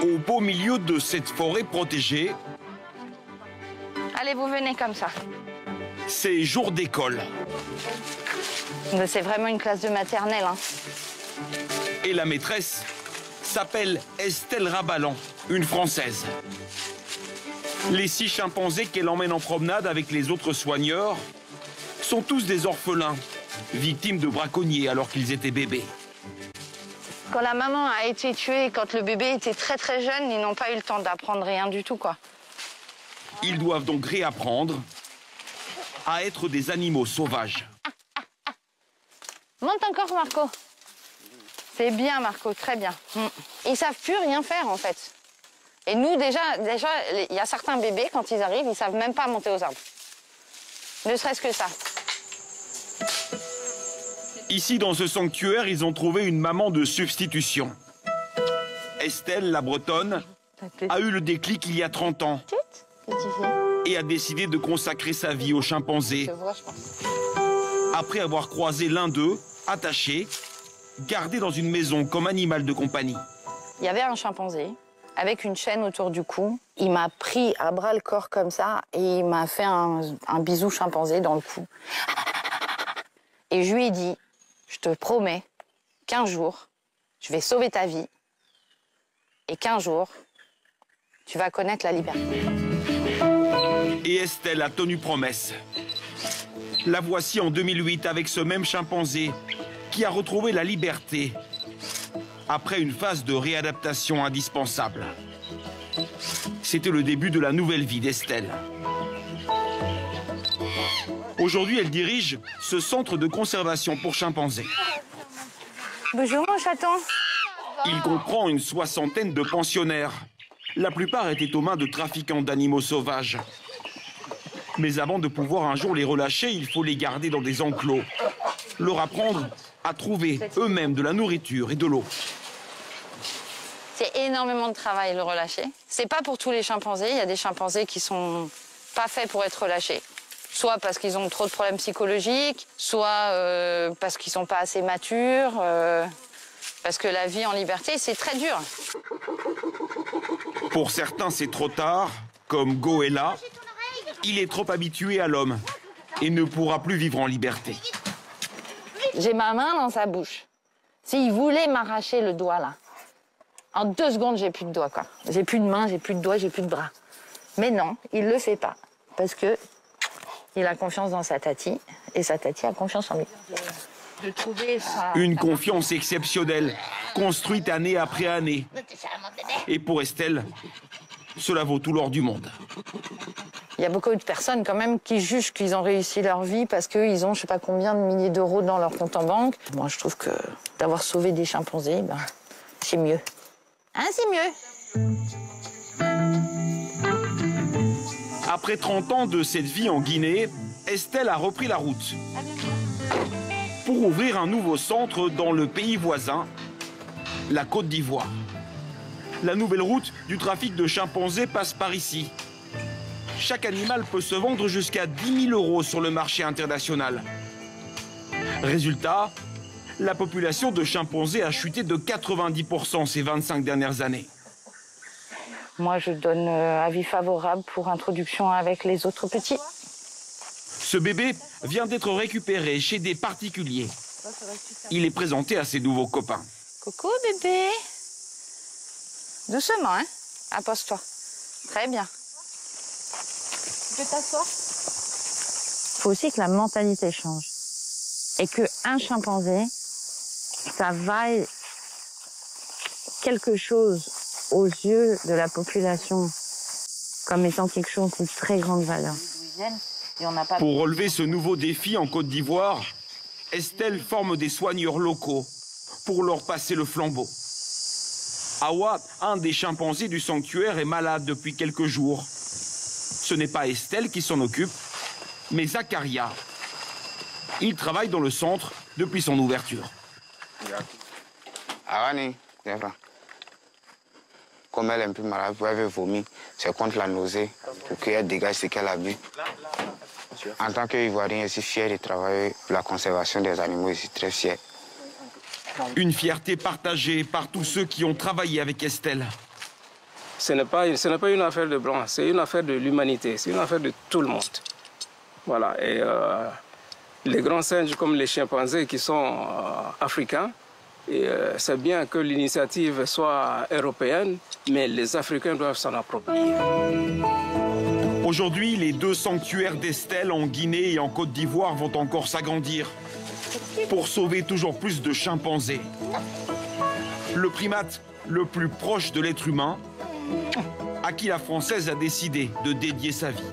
Au beau milieu de cette forêt protégée, allez, vous venez comme ça. c'est jour d'école. C'est vraiment une classe de maternelle, hein. Et la maîtresse s'appelle Estelle Rabalan, une Française. Les 6 chimpanzés qu'elle emmène en promenade avec les autres soigneurs sont tous des orphelins, victimes de braconniers alors qu'ils étaient bébés. Quand la maman a été tuée, quand le bébé était très très jeune, ils n'ont pas eu le temps d'apprendre rien du tout, quoi. Ils doivent donc réapprendre à être des animaux sauvages. Monte encore, Marco. C'est bien, Marco, très bien. Ils savent plus rien faire, en fait. Et nous, déjà, il y a certains bébés, quand ils arrivent, ils savent même pas monter aux arbres. Ne serait-ce que ça. Ici, dans ce sanctuaire, ils ont trouvé une maman de substitution. Estelle, la bretonne, a eu le déclic il y a 30 ans et a décidé de consacrer sa vie aux chimpanzés. Après avoir croisé l'un d'eux, attaché, gardé dans une maison comme animal de compagnie. Il y avait un chimpanzé avec une chaîne autour du cou. Il m'a pris à bras le corps comme ça et il m'a fait un bisou chimpanzé dans le cou. Et je lui ai dit, je te promets qu'un jour, je vais sauver ta vie et qu'un jour, tu vas connaître la liberté. Et Estelle a tenu promesse. La voici en 2008 avec ce même chimpanzé qui a retrouvé la liberté après une phase de réadaptation indispensable. C'était le début de la nouvelle vie d'Estelle. Aujourd'hui, elle dirige ce centre de conservation pour chimpanzés. Bonjour, mon chaton. Il comprend une 60aine de pensionnaires. La plupart étaient aux mains de trafiquants d'animaux sauvages. Mais avant de pouvoir un jour les relâcher, il faut les garder dans des enclos. Leur apprendre à trouver eux-mêmes de la nourriture et de l'eau. C'est énormément de travail, le relâcher. C'est pas pour tous les chimpanzés. Il y a des chimpanzés qui sont pas faits pour être relâchés. Soit parce qu'ils ont trop de problèmes psychologiques, soit parce qu'ils sont pas assez matures, parce que la vie en liberté, c'est très dur. Pour certains, c'est trop tard, comme Goéla. Il est trop habitué à l'homme et ne pourra plus vivre en liberté. J'ai ma main dans sa bouche. S'il voulait m'arracher le doigt, là, en 2 secondes, j'ai plus de doigts, quoi. J'ai plus de main, j'ai plus de doigts, j'ai plus de bras. Mais non, il le fait pas. Parce que il a confiance dans sa tati et sa tati a confiance en lui. De trouver une confiance exceptionnelle, construite année après année. Et pour Estelle, cela vaut tout l'or du monde. Il y a beaucoup de personnes quand même qui jugent qu'ils ont réussi leur vie parce qu'ils ont je sais pas combien de milliers d'euros dans leur compte en banque. Moi, je trouve que d'avoir sauvé des chimpanzés, ben, c'est mieux. Hein, c'est mieux. Après 30 ans de cette vie en Guinée, Estelle a repris la route pour ouvrir un nouveau centre dans le pays voisin, la Côte d'Ivoire. La nouvelle route du trafic de chimpanzés passe par ici. Chaque animal peut se vendre jusqu'à 10 000 € sur le marché international. Résultat, la population de chimpanzés a chuté de 90% ces 25 dernières années. Moi, je donne avis favorable pour introduction avec les autres petits. Ce bébé vient d'être récupéré chez des particuliers. Il est présenté à ses nouveaux copains. Coucou, bébé. Doucement, hein. Impose-toi. Très bien. Tu peux t'asseoir? Il faut aussi que la mentalité change. Et qu'un chimpanzé, ça vaille quelque chose aux yeux de la population comme étant quelque chose de très grande valeur. Pour relever ce nouveau défi en Côte d'Ivoire, Estelle forme des soigneurs locaux pour leur passer le flambeau. Awa, un des chimpanzés du sanctuaire, est malade depuis quelques jours. Ce n'est pas Estelle qui s'en occupe, mais Zakaria. Il travaille dans le centre depuis son ouverture. Comme elle est un peu malade, elle veut vomir, c'est contre la nausée, pour qu'elle dégage ce qu'elle a bu. En tant qu'Ivoirien, je suis fier de travailler pour la conservation des animaux, je suis très fier. Une fierté partagée par tous ceux qui ont travaillé avec Estelle. Ce n'est pas une affaire de blanc, c'est une affaire de l'humanité, c'est une affaire de tout le monde. Voilà, et les grands singes comme les chimpanzés qui sont africains, c'est bien que l'initiative soit européenne, mais les Africains doivent s'en approprier. Aujourd'hui, les 2 sanctuaires d'Estelle en Guinée et en Côte d'Ivoire vont encore s'agrandir pour sauver toujours plus de chimpanzés. Le primate le plus proche de l'être humain, à qui la Française a décidé de dédier sa vie.